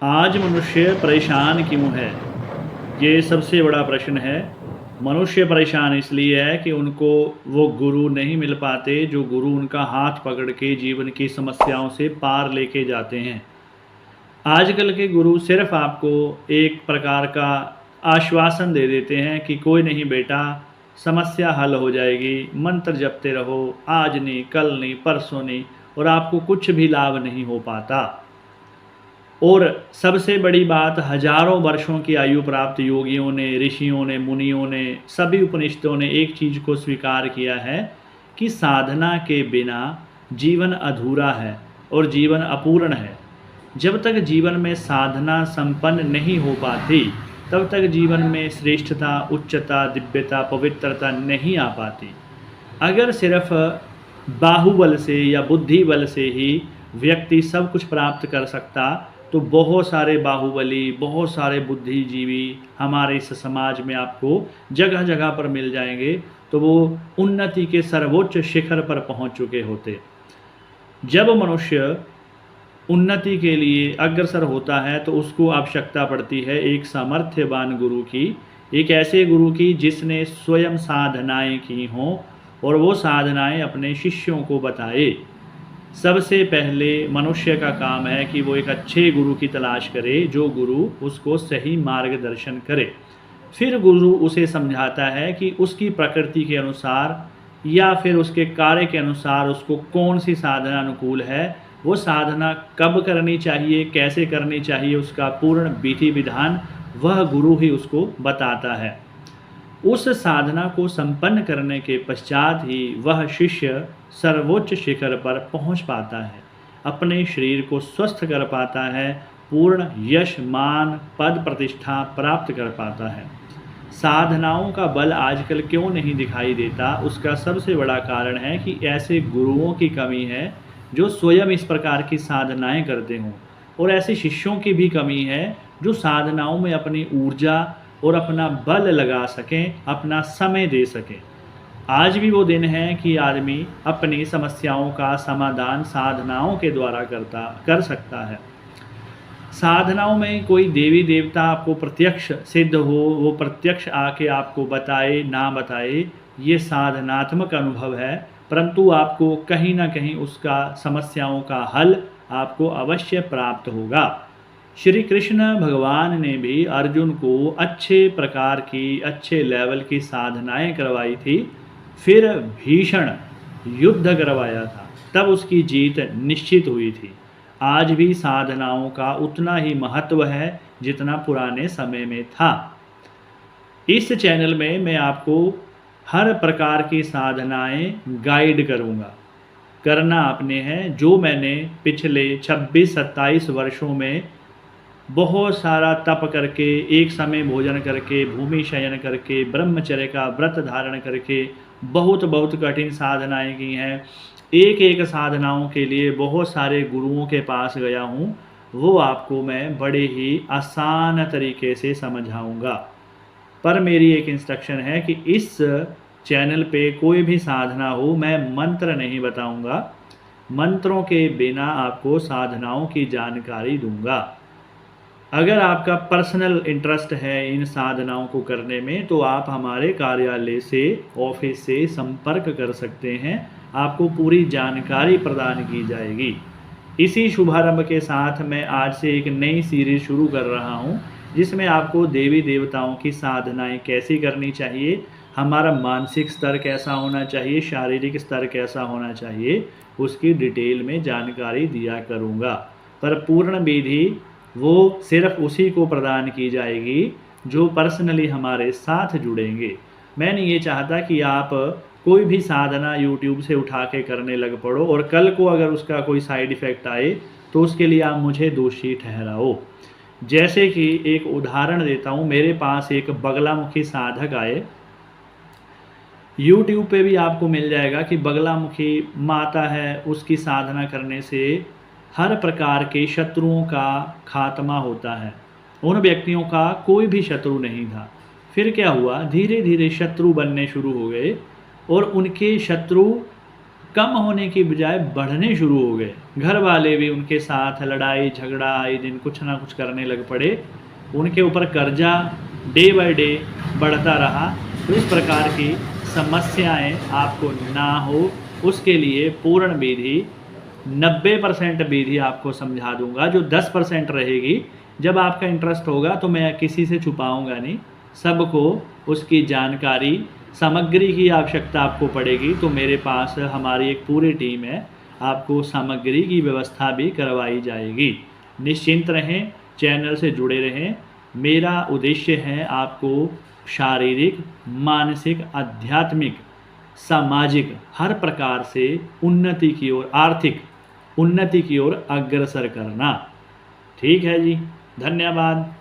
आज मनुष्य परेशान क्यों है? ये सबसे बड़ा प्रश्न है। मनुष्य परेशान इसलिए है कि उनको वो गुरु नहीं मिल पाते जो गुरु उनका हाथ पकड़ के जीवन की समस्याओं से पार लेके जाते हैं। आजकल के गुरु सिर्फ आपको एक प्रकार का आश्वासन दे देते हैं कि कोई नहीं बेटा, समस्या हल हो जाएगी, मंत्र जपते रहो, आज नहीं, कल नहीं, परसों नहीं, और आपको कुछ भी लाभ नहीं हो पाता। और सबसे बड़ी बात, हजारों वर्षों की आयु प्राप्त योगियों ने, ऋषियों ने, मुनियों ने, सभी उपनिषदों ने एक चीज़ को स्वीकार किया है कि साधना के बिना जीवन अधूरा है और जीवन अपूर्ण है। जब तक जीवन में साधना संपन्न नहीं हो पाती, तब तक जीवन में श्रेष्ठता, उच्चता, दिव्यता, पवित्रता नहीं आ पाती। अगर सिर्फ बाहुबल से या बुद्धि बल से ही व्यक्ति सब कुछ प्राप्त कर सकता, तो बहुत सारे बाहुबली, बहुत सारे बुद्धिजीवी हमारे इस समाज में आपको जगह जगह पर मिल जाएंगे, तो वो उन्नति के सर्वोच्च शिखर पर पहुंच चुके होते। जब मनुष्य उन्नति के लिए अग्रसर होता है तो उसको आवश्यकता पड़ती है एक सामर्थ्यवान गुरु की, एक ऐसे गुरु की जिसने स्वयं साधनाएं की हों और वो साधनाएं अपने शिष्यों को बताए। सबसे पहले मनुष्य का काम है कि वो एक अच्छे गुरु की तलाश करे, जो गुरु उसको सही मार्गदर्शन करे। फिर गुरु उसे समझाता है कि उसकी प्रकृति के अनुसार या फिर उसके कार्य के अनुसार उसको कौन सी साधना अनुकूल है, वो साधना कब करनी चाहिए, कैसे करनी चाहिए, उसका पूर्ण विधि विधान वह गुरु ही उसको बताता है। उस साधना को संपन्न करने के पश्चात ही वह शिष्य सर्वोच्च शिखर पर पहुंच पाता है, अपने शरीर को स्वस्थ कर पाता है, पूर्ण यश, मान, पद, प्रतिष्ठा प्राप्त कर पाता है। साधनाओं का बल आजकल क्यों नहीं दिखाई देता? उसका सबसे बड़ा कारण है कि ऐसे गुरुओं की कमी है जो स्वयं इस प्रकार की साधनाएं करते हों, और ऐसे शिष्यों की भी कमी है जो साधनाओं में अपनी ऊर्जा और अपना बल लगा सकें, अपना समय दे सकें। आज भी वो दिन है कि आदमी अपनी समस्याओं का समाधान साधनाओं के द्वारा कर सकता है। साधनाओं में कोई देवी देवता आपको प्रत्यक्ष सिद्ध हो, वो प्रत्यक्ष आके आपको बताए ना बताए, ये साधनात्मक अनुभव है, परंतु आपको कहीं ना कहीं उसका समस्याओं का हल आपको अवश्य प्राप्त होगा। श्री कृष्ण भगवान ने भी अर्जुन को अच्छे प्रकार की, अच्छे लेवल की साधनाएं करवाई थी, फिर भीषण युद्ध करवाया था, तब उसकी जीत निश्चित हुई थी। आज भी साधनाओं का उतना ही महत्व है जितना पुराने समय में था। इस चैनल में मैं आपको हर प्रकार की साधनाएं गाइड करूंगा। करना आपने है जो मैंने पिछले 26-27 वर्षों में बहुत सारा तप करके, एक समय भोजन करके, भूमि शयन करके, ब्रह्मचर्य का व्रत धारण करके बहुत बहुत कठिन साधनाएं की हैं। एक एक साधनाओं के लिए बहुत सारे गुरुओं के पास गया हूँ, वो आपको मैं बड़े ही आसान तरीके से समझाऊंगा। पर मेरी एक इंस्ट्रक्शन है कि इस चैनल पे कोई भी साधना हो, मैं मंत्र नहीं बताऊंगा। मंत्रों के बिना आपको साधनाओं की जानकारी दूंगा। अगर आपका पर्सनल इंटरेस्ट है इन साधनाओं को करने में, तो आप हमारे कार्यालय से, ऑफिस से संपर्क कर सकते हैं, आपको पूरी जानकारी प्रदान की जाएगी। इसी शुभारंभ के साथ मैं आज से एक नई सीरीज शुरू कर रहा हूं, जिसमें आपको देवी देवताओं की साधनाएं कैसी करनी चाहिए, हमारा मानसिक स्तर कैसा होना चाहिए, शारीरिक स्तर कैसा होना चाहिए, उसकी डिटेल में जानकारी दिया करूंगा। पर पूर्ण विधि वो सिर्फ उसी को प्रदान की जाएगी जो पर्सनली हमारे साथ जुड़ेंगे। मैं नहीं ये चाहता कि आप कोई भी साधना यूट्यूब से उठा के करने लग पड़ो और कल को अगर उसका कोई साइड इफ़ेक्ट आए तो उसके लिए आप मुझे दोषी ठहराओ। जैसे कि एक उदाहरण देता हूँ, मेरे पास एक बगलामुखी साधक आए। यूट्यूब पे भी आपको मिल जाएगा कि बगलामुखी माता है, उसकी साधना करने से हर प्रकार के शत्रुओं का खात्मा होता है। उन व्यक्तियों का कोई भी शत्रु नहीं था। फिर क्या हुआ, धीरे धीरे शत्रु बनने शुरू हो गए और उनके शत्रु कम होने की बजाय बढ़ने शुरू हो गए। घर वाले भी उनके साथ लड़ाई झगड़ा आए दिन कुछ ना कुछ करने लग पड़े, उनके ऊपर कर्जा डे बाय डे बढ़ता रहा। तो इस प्रकार की समस्याएं आपको ना हो, उसके लिए पूर्ण विधि 90% विधि आपको समझा दूंगा। जो 10% रहेगी, जब आपका इंटरेस्ट होगा तो मैं किसी से छुपाऊंगा नहीं, सबको उसकी जानकारी सामग्री की आवश्यकता आपको पड़ेगी तो मेरे पास हमारी एक पूरी टीम है, आपको सामग्री की व्यवस्था भी करवाई जाएगी। निश्चिंत रहें, चैनल से जुड़े रहें। मेरा उद्देश्य है आपको शारीरिक, मानसिक, आध्यात्मिक, सामाजिक हर प्रकार से उन्नति की ओर, आर्थिक उन्नति की ओर अग्रसर करना। ठीक है जी, धन्यवाद।